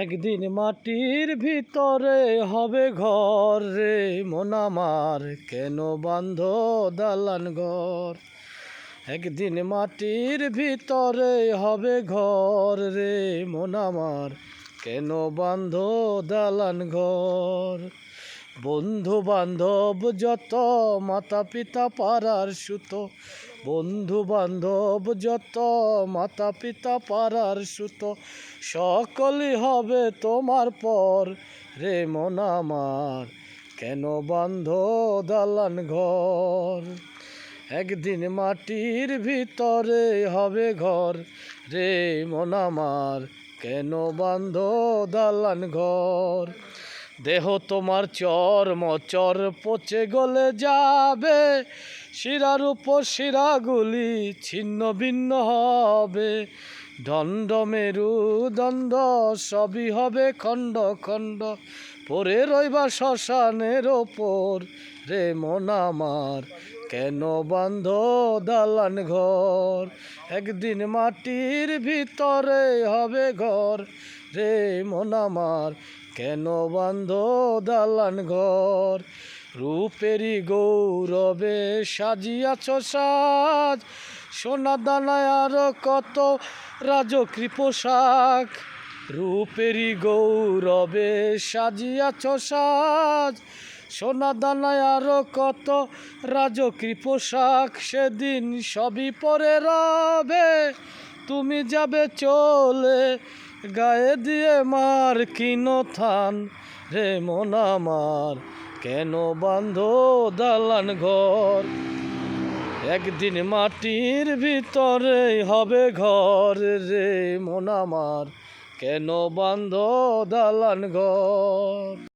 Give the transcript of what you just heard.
একদিন মাটির ভিতরে হবে ঘর রে মন আমার, কেন বাঁধ দালান ঘর। একদিন মাটির ভিতরে হবে ঘর রে মন আমার, কেন বাঁধ দালান ঘর। বন্ধু বান্ধব যত, মাতা পিতা পাড়ার সুত, বন্ধু বান্ধব যত, মাতা পিতা পাড়ার সুত, সকলই হবে তোমার পর রে মন আমার, কেন বাঁধ দালান ঘর। একদিন মাটির ভিতরে হবে ঘর রে মন আমার, কেন বাঁধ দালান ঘর। দেহ তোমার চর্ম চর পচে গলে যাবে, শিরার উপর শিরাগুলি ছিন্ন ভিন্ন হবে, দণ্ড মেরুদণ্ড সবই হবে খণ্ড খণ্ড, পড়ে রইবা শ্মশানের ওপর রে মন আমার, কেন বাঁধ দালান ঘর। একদিন মাটির ভিতরে হবে ঘর রে মন আমার, কেন বাঁধ দালান ঘর। রূপেরই গৌরবে সাজিয়াছ সাজ, সোনা দানায় আরো কত রাজকীয় পোশাক। রূপেরই গৌরবে সাজিয়াছ সাজ, সোনা দানায় আরো কত রাজকীয় পোশাক। সেদিন সবই পরে রবে, তুমি যাবে চলে, গায়ে দিয়ে মার কিন থান রে মন আমার, কেন বাঁধ দালান ঘর। একদিন মাটির ভিতরে হবে ঘর রে মন আমার, কেন বাঁধ দালান ঘর।